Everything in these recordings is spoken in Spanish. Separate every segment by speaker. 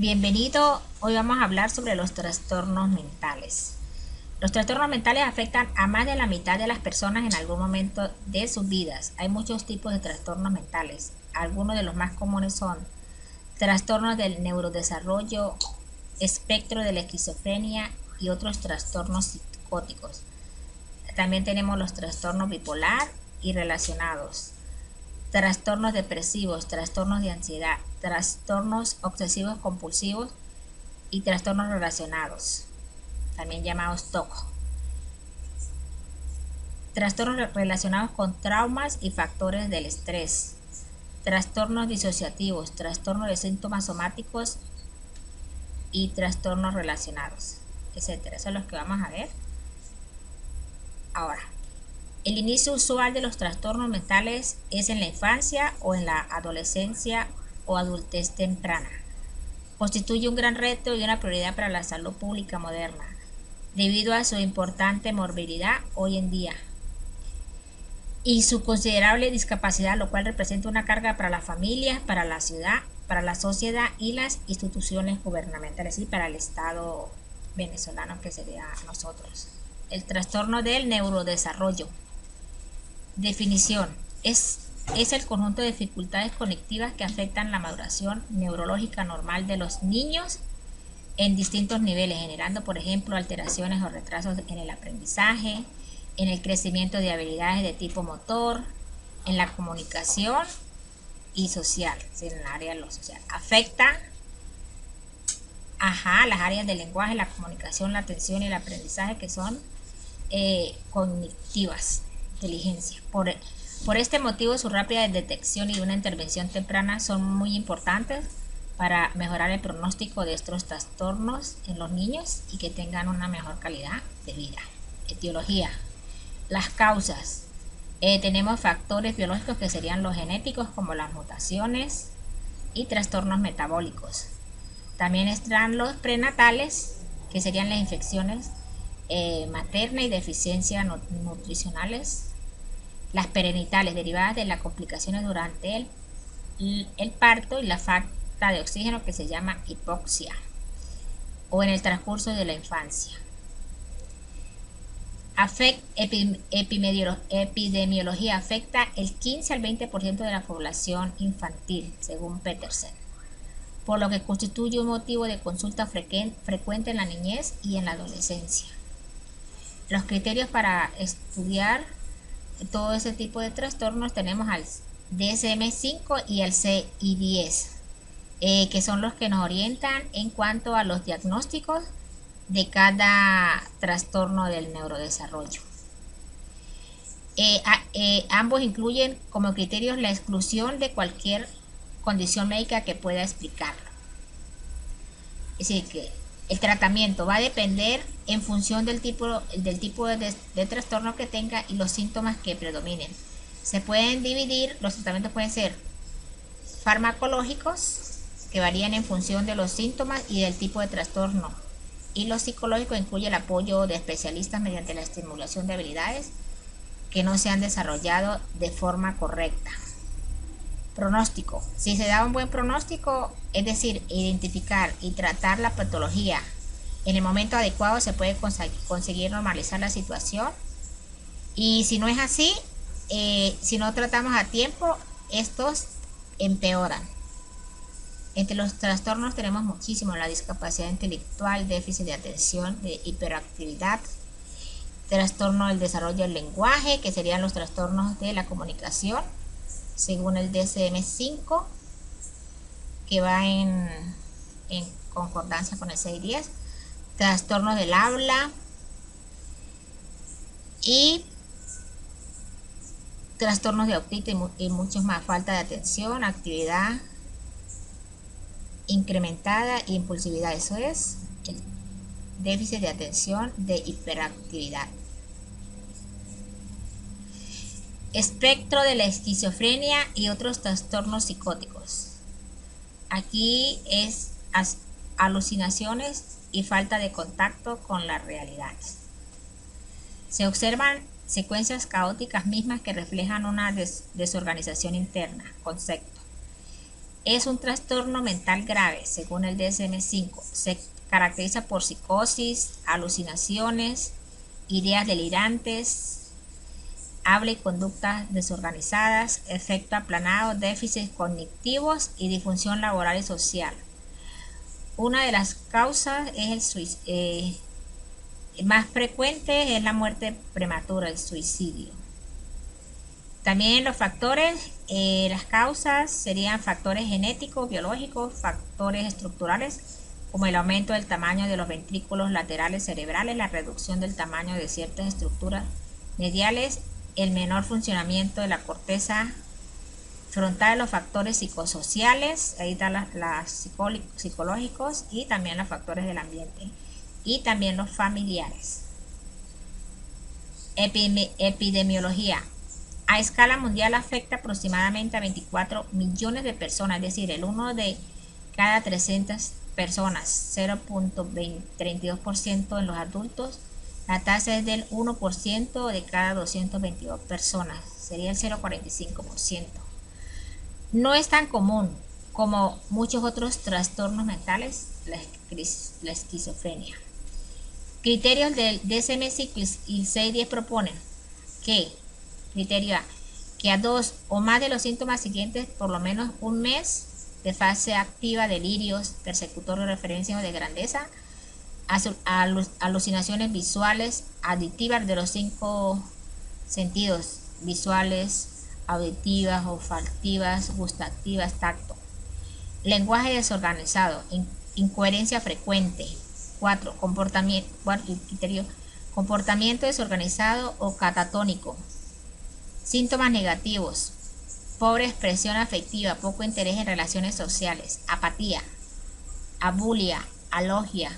Speaker 1: Bienvenido, hoy vamos a hablar sobre los trastornos mentales. Los trastornos mentales afectan a más de la mitad de las personas en algún momento de sus vidas. Hay muchos tipos de trastornos mentales. Algunos de los más comunes son trastornos del neurodesarrollo, espectro de la esquizofrenia y otros trastornos psicóticos. También tenemos los trastornos bipolar y relacionados, trastornos depresivos, trastornos de ansiedad, trastornos obsesivos compulsivos y trastornos relacionados, también llamados TOC. Trastornos relacionados con traumas y factores del estrés, trastornos disociativos, trastornos de síntomas somáticos y trastornos relacionados, etcétera. Eso es lo que vamos a ver ahora. El inicio usual de los trastornos mentales es en la infancia o en la adolescencia o adultez temprana. Constituye un gran reto y una prioridad para la salud pública moderna, debido a su importante morbilidad hoy en día y su considerable discapacidad, lo cual representa una carga para las familias, para la ciudad, para la sociedad y las instituciones gubernamentales y para el Estado venezolano, que sería nosotros. El trastorno del neurodesarrollo. Definición. Es el conjunto de dificultades cognitivas que afectan la maduración neurológica normal de los niños en distintos niveles, generando, por ejemplo, alteraciones o retrasos en el aprendizaje, en el crecimiento de habilidades de tipo motor, en la comunicación y social, en el área de lo social. Afecta las áreas del lenguaje, la comunicación, la atención y el aprendizaje, que son cognitivas, inteligencia. Por este motivo, su rápida detección y una intervención temprana son muy importantes para mejorar el pronóstico de estos trastornos en los niños y que tengan una mejor calidad de vida. Etiología. Las causas. Tenemos factores biológicos que serían los genéticos, como las mutaciones y trastornos metabólicos. También están los prenatales, que serían las infecciones maternas y deficiencias nutricionales. Las perinatales, derivadas de las complicaciones durante el parto y la falta de oxígeno, que se llama hipoxia, o en el transcurso de la infancia. Epidemiología. Afecta el 15 al 20% de la población infantil, según Petersen, por lo que constituye un motivo de consulta frecuente en la niñez y en la adolescencia. Los criterios para estudiar todo ese tipo de trastornos tenemos al DSM-5 y al CI-10, que son los que nos orientan en cuanto a los diagnósticos de cada trastorno del neurodesarrollo. Ambos incluyen como criterios la exclusión de cualquier condición médica que pueda explicarlo. Es decir, que el tratamiento va a depender en función del tipo de trastorno que tenga y los síntomas que predominen. Se pueden dividir, los tratamientos pueden ser farmacológicos, que varían en función de los síntomas y del tipo de trastorno, y lo psicológico incluye el apoyo de especialistas mediante la estimulación de habilidades que no se han desarrollado de forma correcta. Pronóstico. Si se da un buen pronóstico, es decir, identificar y tratar la patología en el momento adecuado, se puede conseguir normalizar la situación. Y si no es así, si no tratamos a tiempo, estos empeoran. Entre los trastornos tenemos muchísimo: la discapacidad intelectual, déficit de atención, de hiperactividad, trastorno del desarrollo del lenguaje, que serían los trastornos de la comunicación, según el DSM-5, que va en concordancia con el 610, trastornos del habla y trastornos de autismo y muchos más: falta de atención, actividad incrementada e impulsividad. Eso es el déficit de atención de hiperactividad. Espectro de la esquizofrenia y otros trastornos psicóticos. Aquí es alucinaciones y falta de contacto con la realidad. Se observan secuencias caóticas mismas que reflejan una desorganización interna. Concepto. Es un trastorno mental grave, según el DSM-5. Se caracteriza por psicosis, alucinaciones, ideas delirantes, habla y conductas desorganizadas, efecto aplanado, déficits cognitivos y disfunción laboral y social. Una de las causas es más frecuente es la muerte prematura, el suicidio. También los factores, las causas serían factores genéticos, biológicos, factores estructurales, como el aumento del tamaño de los ventrículos laterales cerebrales, la reducción del tamaño de ciertas estructuras mediales, el menor funcionamiento de la corteza frontal, los factores psicosociales, ahí están los psicológicos y también los factores del ambiente y también los familiares. Epidemiología. A escala mundial afecta aproximadamente a 24 millones de personas, es decir, el 1 de cada 300 personas, 0.32% en los adultos. La tasa es del 1% de cada 222 personas, sería el 0.45%. No es tan común como muchos otros trastornos mentales, la esquizofrenia. Criterios del DSM-5 y 610 proponen que, criterio A, que a 2 o más de los síntomas siguientes, por lo menos un mes de fase activa, delirios, persecutorios, referencias o de grandeza, alucinaciones visuales, aditivas de los 5 sentidos, visuales, auditivas, olfativas, gustativas, tacto. Lenguaje desorganizado, incoherencia frecuente. 4. Comportamiento desorganizado o catatónico. Síntomas negativos: pobre expresión afectiva, poco interés en relaciones sociales, apatía, abulia, alogia.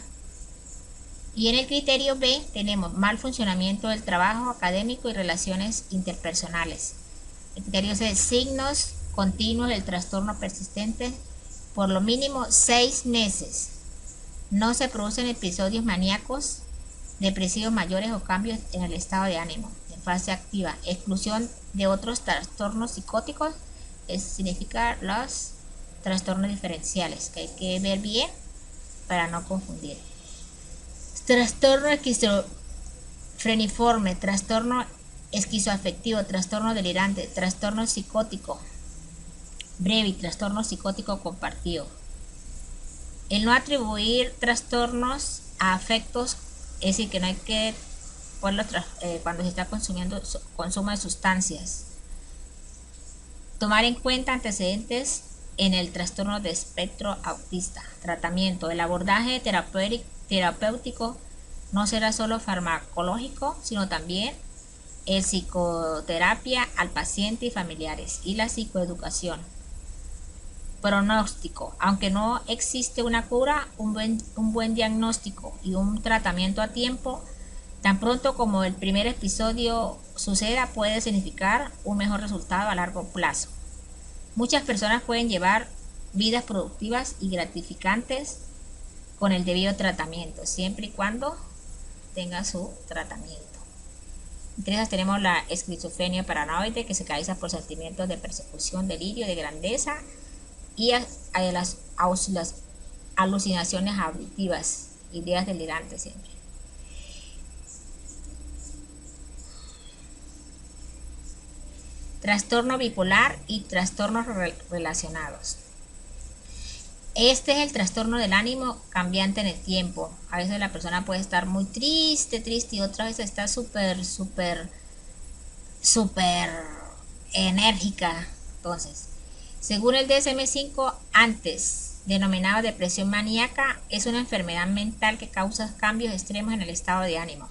Speaker 1: Y en el criterio B tenemos mal funcionamiento del trabajo académico y relaciones interpersonales. El criterio C, signos continuos del trastorno persistente por lo mínimo 6 meses. No se producen episodios maníacos, depresivos mayores o cambios en el estado de ánimo en fase activa. Exclusión de otros trastornos psicóticos, significa los trastornos diferenciales, que hay que ver bien para no confundir. Trastorno esquizofreniforme, trastorno esquizoafectivo, trastorno delirante, trastorno psicótico breve y trastorno psicótico compartido. El no atribuir trastornos a afectos, es decir, que no hay que ponerlos cuando se está consumiendo consumo de sustancias. Tomar en cuenta antecedentes en el trastorno de espectro autista. Tratamiento. El abordaje terapéutico no será solo farmacológico, sino también el psicoterapia al paciente y familiares y la psicoeducación. Pronóstico. Aunque no existe una cura, un buen diagnóstico y un tratamiento a tiempo, tan pronto como el primer episodio suceda, puede significar un mejor resultado a largo plazo. Muchas personas pueden llevar vidas productivas y gratificantes con el debido tratamiento, siempre y cuando tenga su tratamiento. Entre esas tenemos la esquizofrenia paranoide, que se caracteriza por sentimientos de persecución, delirio, de grandeza y las alucinaciones auditivas, ideas delirantes siempre. Trastorno bipolar y trastornos relacionados. Este es el trastorno del ánimo cambiante en el tiempo. A veces la persona puede estar muy triste y otra vez está súper enérgica. Entonces, según el DSM-5, antes denominado depresión maníaca, es una enfermedad mental que causa cambios extremos en el estado de ánimo,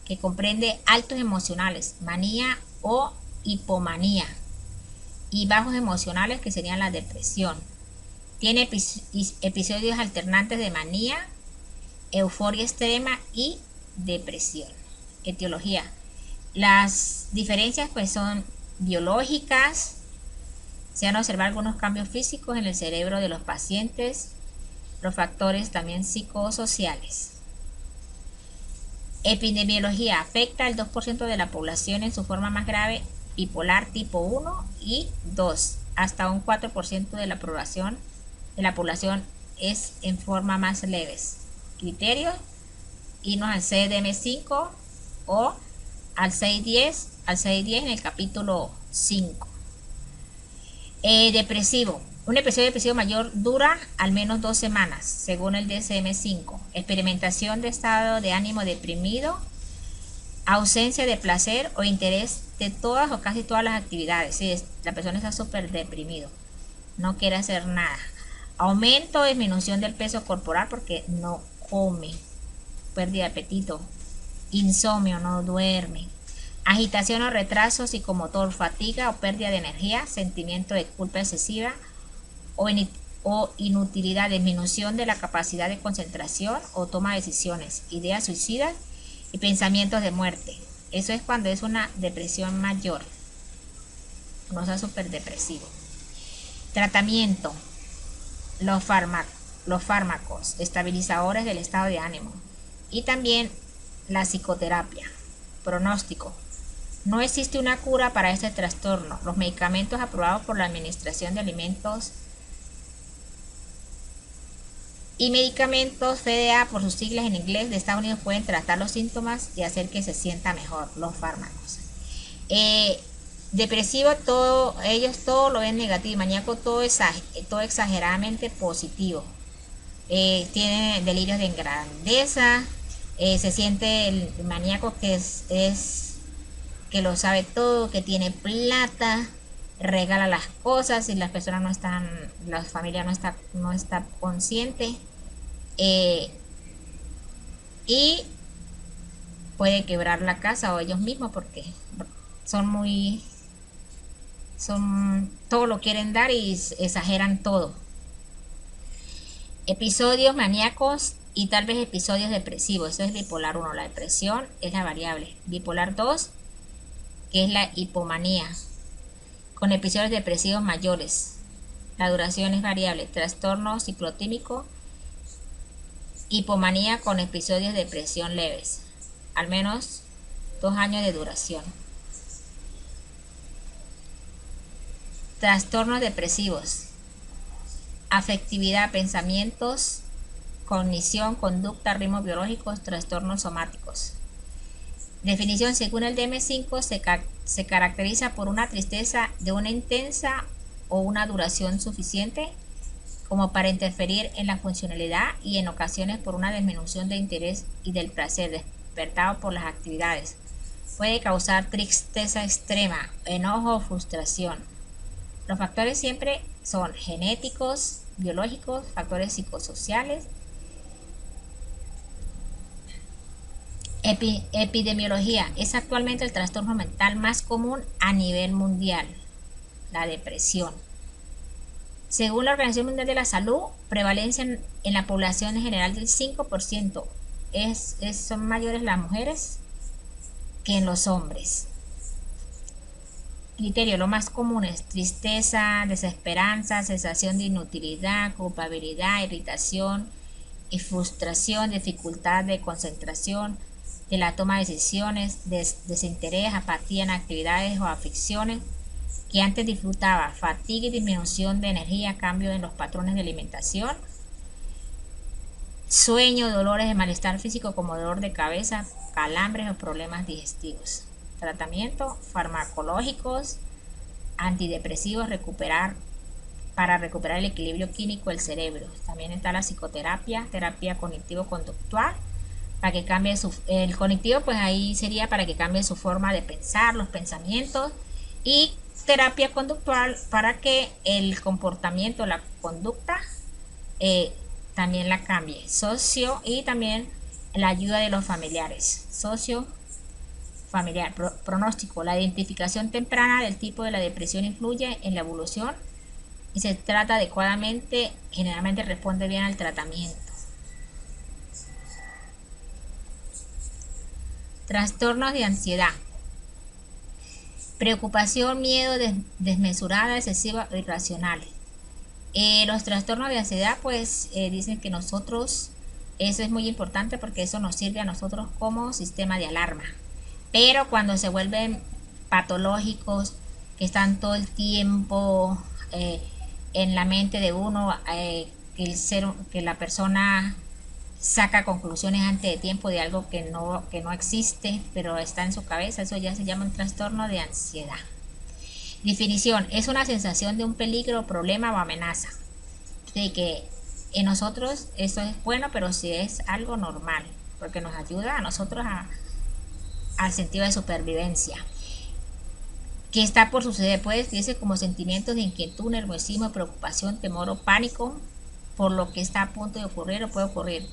Speaker 1: que comprende altos emocionales, manía o hipomanía, y bajos emocionales, que serían la depresión. Tiene episodios alternantes de manía, euforia extrema y depresión. Etiología. Las diferencias pues son biológicas. Se han observado algunos cambios físicos en el cerebro de los pacientes, los factores también psicosociales. Epidemiología. Afecta al 2% de la población en su forma más grave, bipolar tipo 1 y 2. hasta un 4% de la población es en forma más leves. Criterios: irnos al CDM5 o al 610 en el capítulo 5. Depresivo. Un episodio depresivo mayor dura al menos 2 semanas, según el DSM-5. Experimentación de estado de ánimo deprimido, ausencia de placer o interés de todas o casi todas las actividades. Si la persona está súper deprimido, no quiere hacer nada. Aumento o disminución del peso corporal porque no come, pérdida de apetito, insomnio, no duerme, agitación o retraso psicomotor, fatiga o pérdida de energía, sentimiento de culpa excesiva o inutilidad, disminución de la capacidad de concentración o toma de decisiones, ideas suicidas y pensamientos de muerte. Eso es cuando es una depresión mayor, no está súper depresivo. Tratamiento: los fármacos estabilizadores del estado de ánimo y también la psicoterapia. Pronóstico: no existe una cura para este trastorno. Los medicamentos aprobados por la Administración de Alimentos y Medicamentos, FDA por sus siglas en inglés, de Estados Unidos, pueden tratar los síntomas y hacer que se sienta mejor. Los fármacos. Depresivo, ellos todo lo ven negativo. Maníaco, todo exageradamente positivo. Tiene delirios de grandeza. Se siente el maníaco que es que lo sabe todo, que tiene plata, regala las cosas y las personas no están, la familia no está consciente, y puede quebrar la casa o ellos mismos porque todo lo quieren dar y exageran todo. Episodios maníacos y tal vez episodios depresivos. Eso es bipolar 1. La depresión es la variable. Bipolar 2, que es la hipomanía, con episodios depresivos mayores. La duración es variable. Trastorno ciclotímico, hipomanía con episodios de depresión leves, al menos 2 años de duración. Trastornos depresivos: afectividad, pensamientos, cognición, conducta, ritmos biológicos, trastornos somáticos. Definición: según el DSM-5, se caracteriza por una tristeza de una intensa o una duración suficiente como para interferir en la funcionalidad y en ocasiones por una disminución de interés y del placer despertado por las actividades. Puede causar tristeza extrema, enojo o frustración. Los factores siempre son genéticos, biológicos, factores psicosociales. Epidemiología: es actualmente el trastorno mental más común a nivel mundial, la depresión. Según la Organización Mundial de la Salud, prevalencia en la población en general del 5%. Son mayores las mujeres que en los hombres. Criterio: lo más común es tristeza, desesperanza, sensación de inutilidad, culpabilidad, irritación y frustración, dificultad de concentración, de la toma de decisiones, desinterés, apatía en actividades o aficiones que antes disfrutaba, fatiga y disminución de energía, cambio en los patrones de alimentación, sueño, dolores de malestar físico como dolor de cabeza, calambres o problemas digestivos. Tratamiento: farmacológicos, antidepresivos, para recuperar el equilibrio químico del cerebro. También está la psicoterapia, terapia cognitivo-conductual, para que cambie el cognitivo, pues ahí sería para que cambie su forma de pensar, los pensamientos, y terapia conductual para que el comportamiento, la conducta, también la cambie. Y también la ayuda de los familiares. Familiar. Pronóstico: la identificación temprana del tipo de la depresión influye en la evolución y se trata adecuadamente, generalmente responde bien al tratamiento. Trastornos de ansiedad: preocupación, miedo desmesurada, excesiva o irracional. Los trastornos de ansiedad, pues dicen que nosotros, eso es muy importante porque eso nos sirve a nosotros como sistema de alarma. Pero cuando se vuelven patológicos, que están todo el tiempo en la mente de uno, que la persona saca conclusiones antes de tiempo de algo que no existe, pero está en su cabeza. Eso ya se llama un trastorno de ansiedad. Definición: es una sensación de un peligro, problema o amenaza. De que en nosotros eso es bueno, pero si es algo normal, porque nos ayuda a nosotros al sentido de supervivencia. Que está por suceder, puede describirse como sentimientos de inquietud, nerviosismo, preocupación, temor o pánico por lo que está a punto de ocurrir o puede ocurrir.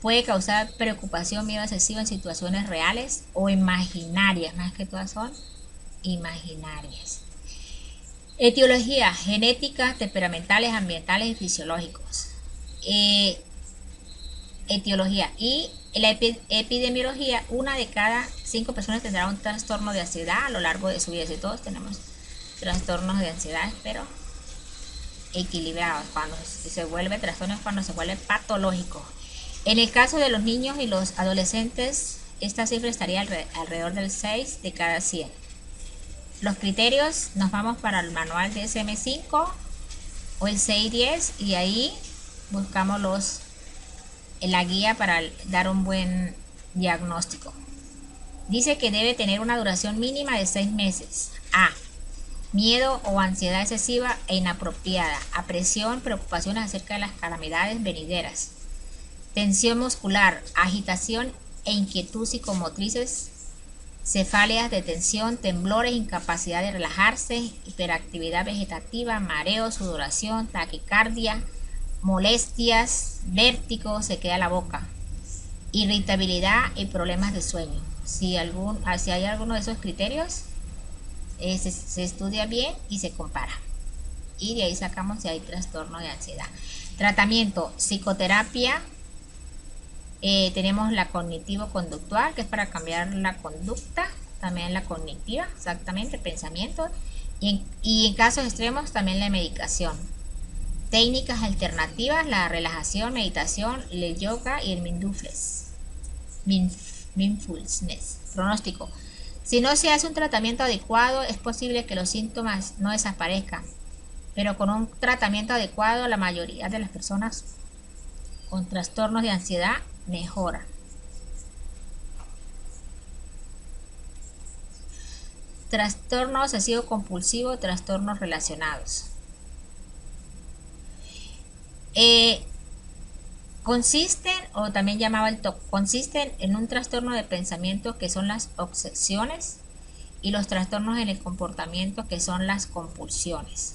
Speaker 1: Puede causar preocupación, miedo excesivo en situaciones reales o imaginarias, más que todas son imaginarias. Etiología: genética, temperamentales, ambientales y fisiológicos. Etiología y la epidemiología: una de cada 5 personas tendrá un trastorno de ansiedad a lo largo de su vida. Si todos tenemos trastornos de ansiedad, pero equilibrados. Cuando se vuelve trastorno es cuando se vuelve patológico. En el caso de los niños y los adolescentes, esta cifra estaría alrededor del 6 de cada 100. Los criterios: nos vamos para el manual de DSM-5 o el 610 y ahí buscamos la guía para dar un buen diagnóstico. Dice que debe tener una duración mínima de 6 meses. A: miedo o ansiedad excesiva e inapropiada. Apresión, preocupaciones acerca de las calamidades venideras. Tensión muscular, agitación e inquietud psicomotrices, cefaleas de tensión, temblores, incapacidad de relajarse, hiperactividad vegetativa, mareo, sudoración, taquicardia, molestias, vértigo, se queda la boca, irritabilidad y problemas de sueño. Si hay alguno de esos criterios, se estudia bien y se compara. Y de ahí sacamos si hay trastorno de ansiedad. Tratamiento: psicoterapia. Tenemos la cognitivo-conductual, que es para cambiar la conducta. También la cognitiva, exactamente, pensamiento. Y en casos extremos también la medicación. Técnicas alternativas: la relajación, meditación, el yoga y el mindfulness. Pronóstico: si no se hace un tratamiento adecuado, es posible que los síntomas no desaparezcan, pero con un tratamiento adecuado, la mayoría de las personas con trastornos de ansiedad mejora. Trastorno obsesivo compulsivo, trastornos relacionados. Consisten, o también llamado el TOC, consisten en un trastorno de pensamiento que son las obsesiones y los trastornos en el comportamiento que son las compulsiones.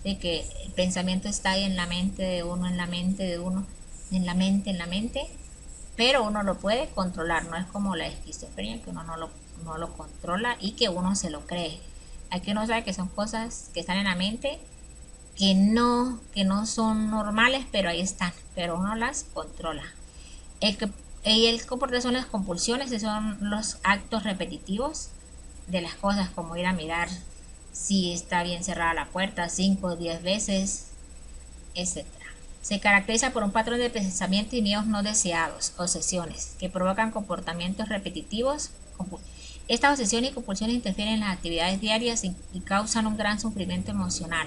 Speaker 1: De que el pensamiento está ahí en la mente de uno, en la mente, pero uno lo puede controlar. No es como la esquizofrenia, que uno no lo controla y que uno se lo cree. Hay que uno sabe que son cosas que están en la mente que no son normales, pero ahí están, pero uno las controla. El comportamiento son las compulsiones, que son los actos repetitivos de las cosas, como ir a mirar si está bien cerrada la puerta 5 o 10 veces, etc. Se caracteriza por un patrón de pensamiento y miedos no deseados, obsesiones, que provocan comportamientos repetitivos. Estas obsesiones y compulsiones interfieren en las actividades diarias y causan un gran sufrimiento emocional,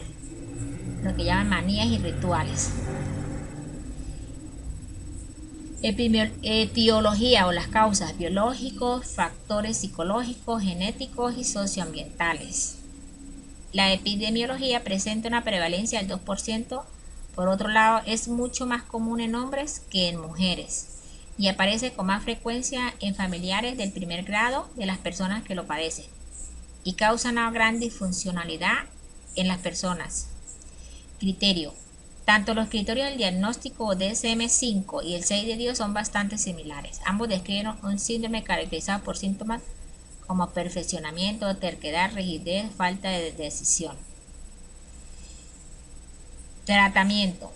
Speaker 1: lo que llaman manías y rituales. Etiología o las causas: biológicos, factores psicológicos, genéticos y socioambientales. La epidemiología presenta una prevalencia del 2%. Por otro lado, es mucho más común en hombres que en mujeres y aparece con más frecuencia en familiares del primer grado de las personas que lo padecen y causa una gran disfuncionalidad en las personas. Criterio: tanto los criterios del diagnóstico DSM-5 y el 6 son bastante similares. Ambos describen un síndrome caracterizado por síntomas como perfeccionamiento, terquedad, rigidez, falta de decisión. Tratamiento: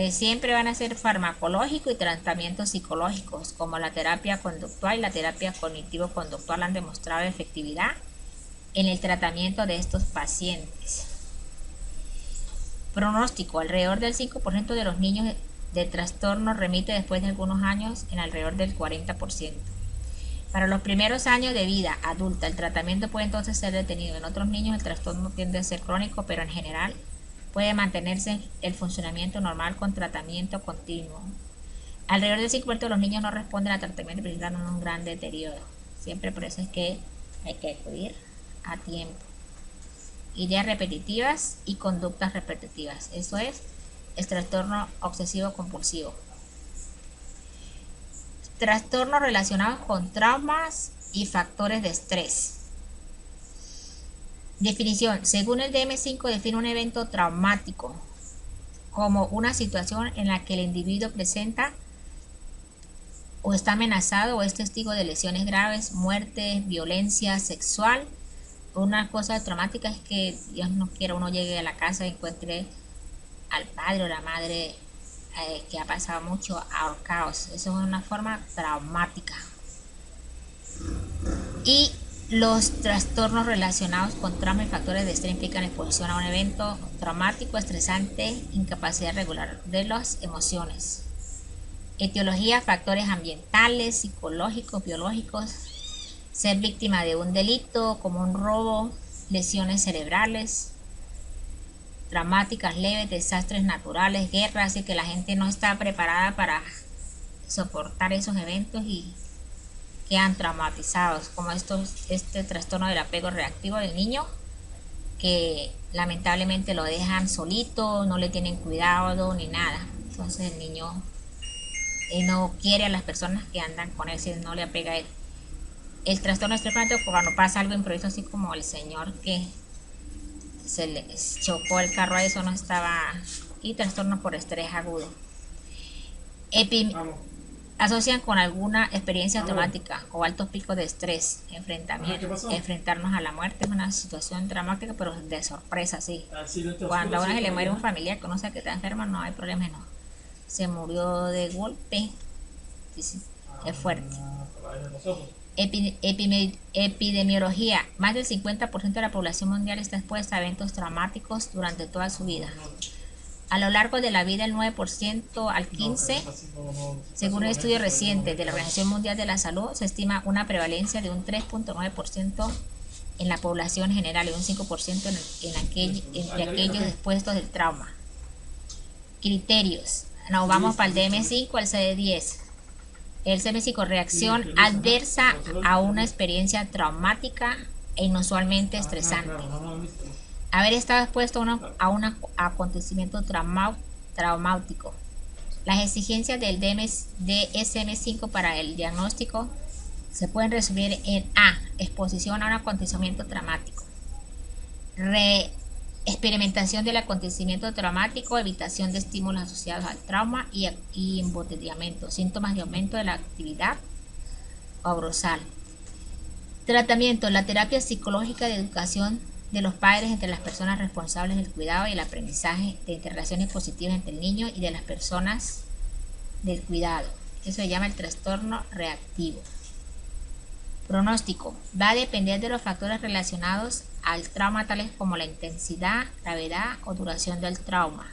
Speaker 1: siempre van a ser farmacológicos y tratamientos psicológicos, como la terapia conductual y la terapia cognitivo-conductual han demostrado efectividad en el tratamiento de estos pacientes. Pronóstico: alrededor del 5% de los niños de trastorno remite después de algunos años, en alrededor del 40%. Para los primeros años de vida adulta, el tratamiento puede entonces ser detenido. En otros niños el trastorno tiende a ser crónico, pero en general puede mantenerse el funcionamiento normal con tratamiento continuo. Alrededor del 5% de los niños no responden al tratamiento y presentan un gran deterioro. Siempre por eso es que hay que acudir a tiempo. Ideas repetitivas y conductas repetitivas. Eso es el trastorno obsesivo compulsivo. Trastornos relacionados con traumas y factores de estrés. Definición. Según el DSM-5 define un evento traumático como una situación en la que el individuo presenta o está amenazado o es testigo de lesiones graves, muerte, violencia sexual. Una cosa traumática es que Dios no quiera uno llegue a la casa y encuentre al padre o la madre que ha pasado mucho ahorcados. Eso es una forma traumática. Y los trastornos relacionados con trauma y factores de estrés implican exposición a un evento traumático, estresante, incapacidad regular de las emociones. Etiología, factores ambientales, psicológicos, biológicos, ser víctima de un delito como un robo, lesiones cerebrales, traumáticas leves, desastres naturales, guerras, así que la gente no está preparada para soportar esos eventos y quedan traumatizados, como este trastorno del apego reactivo del niño, que lamentablemente lo dejan solito, no le tienen cuidado ni nada. Entonces el niño no quiere a las personas que andan con él, si no le apega a él. El trastorno de estrés postraumático, cuando pasa algo imprevisto, así como el señor que se le chocó el carro, a eso no estaba. Y trastorno por estrés agudo. Asocian con alguna experiencia traumática o altos picos de estrés, enfrentarnos a la muerte es una situación dramática, pero de sorpresa, sí. Cuando a uno se le muere un familiar que uno sabe que está enfermo, no hay problema, no. Se murió de golpe, sí, es fuerte. Epidemiología. Más del 50% de la población mundial está expuesta a eventos traumáticos durante toda su vida. A lo largo de la vida, el 9% al 15%, según un estudio reciente de la Organización Mundial de la Salud, se estima una prevalencia de un 3.9% en la población general y un 5% entre aquellos expuestos del trauma. Criterios. Nos vamos para el DSM-5, al CD-10. El DSM-5, reacción adversa a una experiencia traumática e inusualmente estresante. Haber estado expuesto a un acontecimiento traumático. Las exigencias del DSM-5 para el diagnóstico se pueden resumir en A. Exposición a un acontecimiento traumático. Experimentación del acontecimiento traumático, evitación de estímulos asociados al trauma y embotellamiento. Síntomas de aumento de la actividad aurosal. Tratamiento. La terapia psicológica de educación de los padres entre las personas responsables del cuidado y el aprendizaje de interrelaciones positivas entre el niño y de las personas del cuidado. Eso se llama el trastorno reactivo. Pronóstico. Va a depender de los factores relacionados al trauma, tales como la intensidad, gravedad o duración del trauma,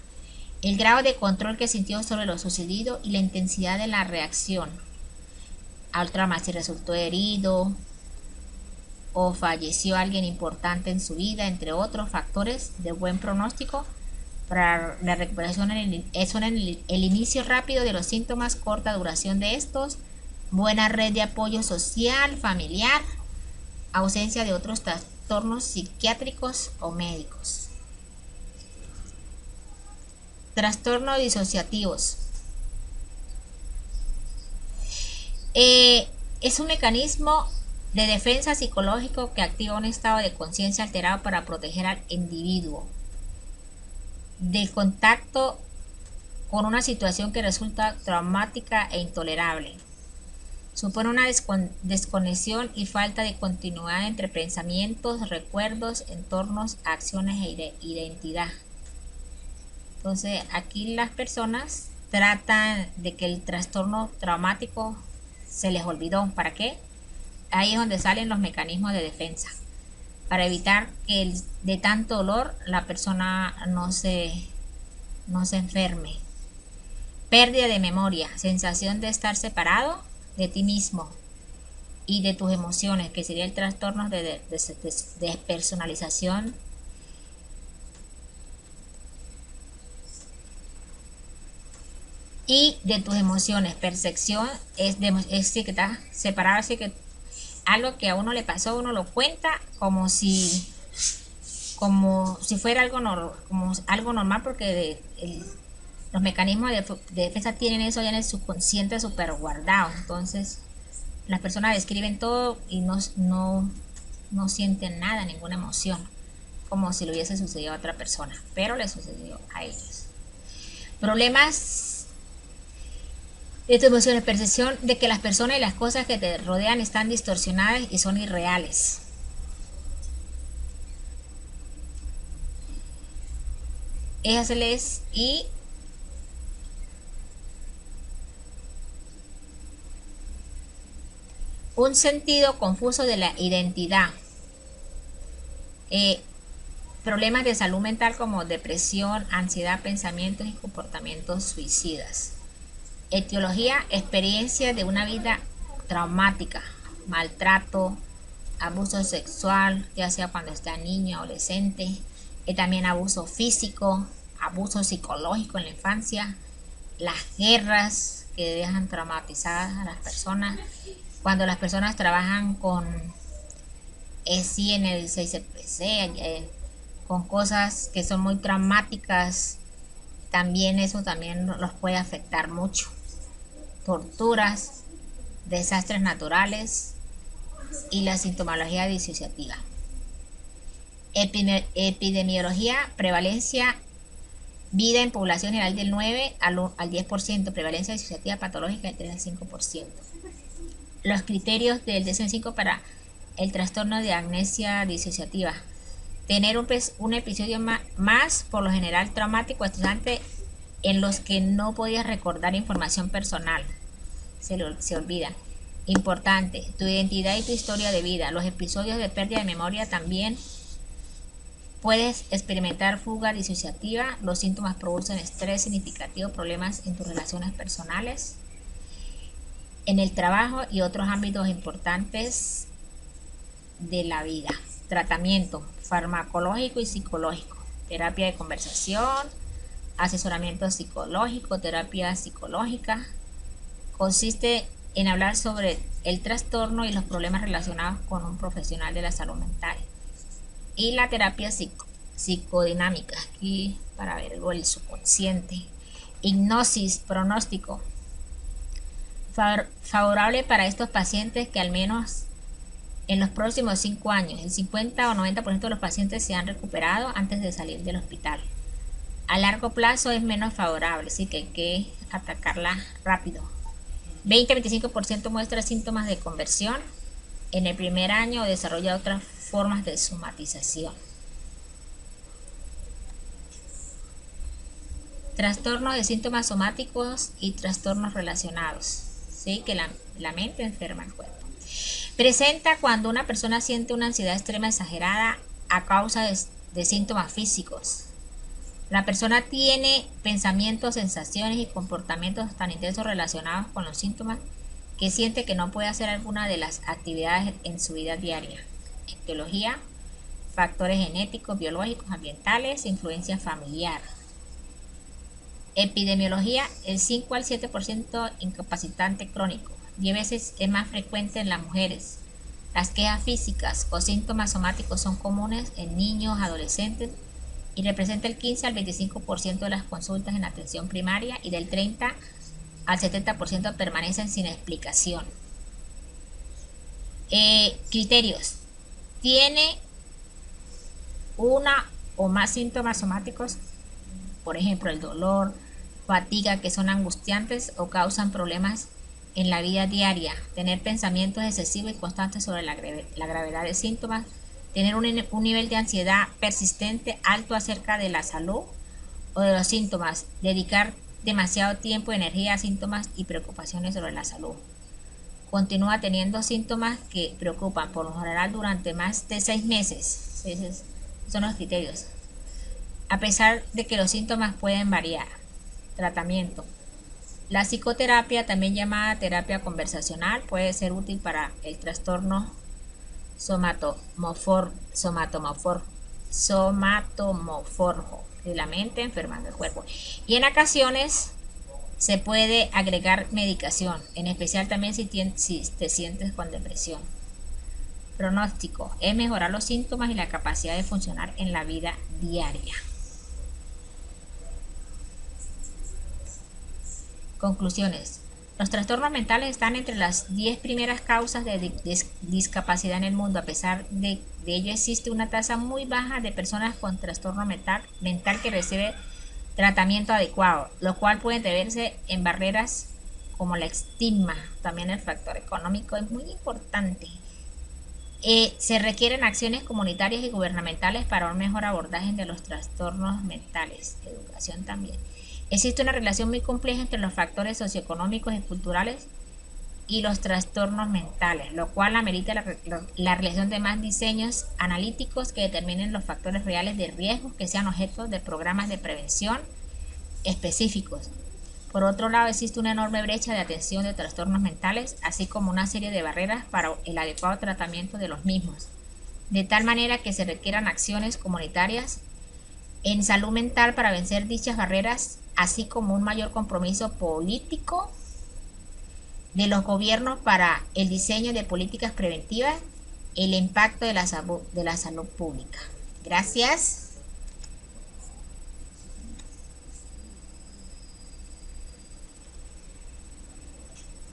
Speaker 1: el grado de control que sintió sobre lo sucedido y la intensidad de la reacción al trauma, si resultó herido o falleció alguien importante en su vida, entre otros factores de buen pronóstico para la recuperación. Son el inicio rápido de los síntomas, corta duración de estos, buena red de apoyo social, familiar, ausencia de otros trastornos psiquiátricos o médicos. Trastornos disociativos. Es un mecanismo de defensa psicológico que activa un estado de conciencia alterado para proteger al individuo del contacto con una situación que resulta traumática e intolerable. Supone una desconexión y falta de continuidad entre pensamientos, recuerdos, entornos, acciones e identidad. Entonces, aquí las personas tratan de que el trastorno traumático se les olvidó. ¿Para qué? Ahí es donde salen los mecanismos de defensa, para evitar que de tanto dolor la persona no se enferme. Pérdida de memoria, sensación de estar separado de ti mismo y de tus emociones, que sería el trastorno de despersonalización y de tus emociones. Percepción es sí que está separado, así que algo que a uno le pasó, uno lo cuenta como si fuera como algo normal, porque los mecanismos de defensa tienen eso ya en el subconsciente súper guardado. Entonces, las personas describen todo y no sienten nada, ninguna emoción, como si le hubiese sucedido a otra persona, pero le sucedió a ellos. Problemas de tus emociones, percepción de que las personas y las cosas que te rodean están distorsionadas y son irreales. Y un sentido confuso de la identidad. Eh, Problemas de salud mental como depresión, ansiedad, pensamientos y comportamientos suicidas. Etiología, experiencia de una vida traumática, maltrato, abuso sexual, ya sea cuando está niño, adolescente, también abuso físico, abuso psicológico en la infancia, las guerras que dejan traumatizadas a las personas, cuando las personas trabajan con sí en el 6CPC, con cosas que son muy traumáticas, también eso también los puede afectar mucho. Torturas, desastres naturales y la sintomología disociativa. Epidemiología, prevalencia, vida en población general del 9 al 10%, prevalencia disociativa patológica del 3 al 5%. Los criterios del DSM-5 para el trastorno de amnesia disociativa: tener un episodio más, por lo general traumático, estresante, en los que no podías recordar información personal, se olvida. Importante, tu identidad y tu historia de vida. Los episodios de pérdida de memoria también. Puedes experimentar fuga disociativa. Los síntomas producen estrés significativo, problemas en tus relaciones personales, en el trabajo y otros ámbitos importantes de la vida. Tratamiento farmacológico y psicológico, terapia de conversación, asesoramiento psicológico, terapia psicológica. Consiste en hablar sobre el trastorno y los problemas relacionados con un profesional de la salud mental. Y la terapia psicodinámica, aquí para ver el subconsciente. Hipnosis, pronóstico. Favorable para estos pacientes que al menos en los próximos 5 años, el 50 o 90% de los pacientes se han recuperado antes de salir del hospital. A largo plazo es menos favorable, así que hay que atacarla rápido. 20-25% muestra síntomas de conversión en el primer año o desarrolla otras formas de somatización. Trastornos de síntomas somáticos y trastornos relacionados. ¿Sí? Que la mente enferma el cuerpo. Presenta cuando una persona siente una ansiedad extrema exagerada a causa de síntomas físicos. La persona tiene pensamientos, sensaciones y comportamientos tan intensos relacionados con los síntomas que siente que no puede hacer alguna de las actividades en su vida diaria. Etiología, factores genéticos, biológicos, ambientales, influencia familiar. Epidemiología, el 5 al 7% incapacitante crónico. 10 veces es más frecuente en las mujeres. Las quejas físicas o síntomas somáticos son comunes en niños, adolescentes y representa el 15 al 25% de las consultas en atención primaria y del 30 al 70% permanecen sin explicación. Criterios. Tiene una o más síntomas somáticos, por ejemplo el dolor, fatiga, que son angustiantes o causan problemas en la vida diaria, tener pensamientos excesivos y constantes sobre la gravedad de síntomas, tener un nivel de ansiedad persistente alto acerca de la salud o de los síntomas, dedicar demasiado tiempo y energía a síntomas y preocupaciones sobre la salud. Continúa teniendo síntomas que preocupan, por lo general durante más de 6 meses. Esos son los criterios. A pesar de que los síntomas pueden variar. Tratamiento. La psicoterapia, también llamada terapia conversacional, puede ser útil para el trastorno somatomorfo de la mente enfermando el cuerpo. Y en ocasiones Se puede agregar medicación, en especial también si te sientes con depresión. Pronóstico: es mejorar los síntomas y la capacidad de funcionar en la vida diaria. Conclusiones: los trastornos mentales están entre las 10 primeras causas de discapacidad en el mundo. A pesar de ello, existe una tasa muy baja de personas con trastorno mental que recibe tratamiento adecuado, lo cual puede deberse en barreras como la estigma. También el factor económico es muy importante. Se requieren acciones comunitarias y gubernamentales para un mejor abordaje de los trastornos mentales. Educación también. Existe una relación muy compleja entre los factores socioeconómicos y culturales y los trastornos mentales, lo cual amerita la realización de más diseños analíticos que determinen los factores reales de riesgo que sean objeto de programas de prevención específicos. Por otro lado, existe una enorme brecha de atención de trastornos mentales, así como una serie de barreras para el adecuado tratamiento de los mismos, de tal manera que se requieran acciones comunitarias en salud mental para vencer dichas barreras, así como un mayor compromiso político de los gobiernos para el diseño de políticas preventivas, el impacto de la salud pública. Gracias.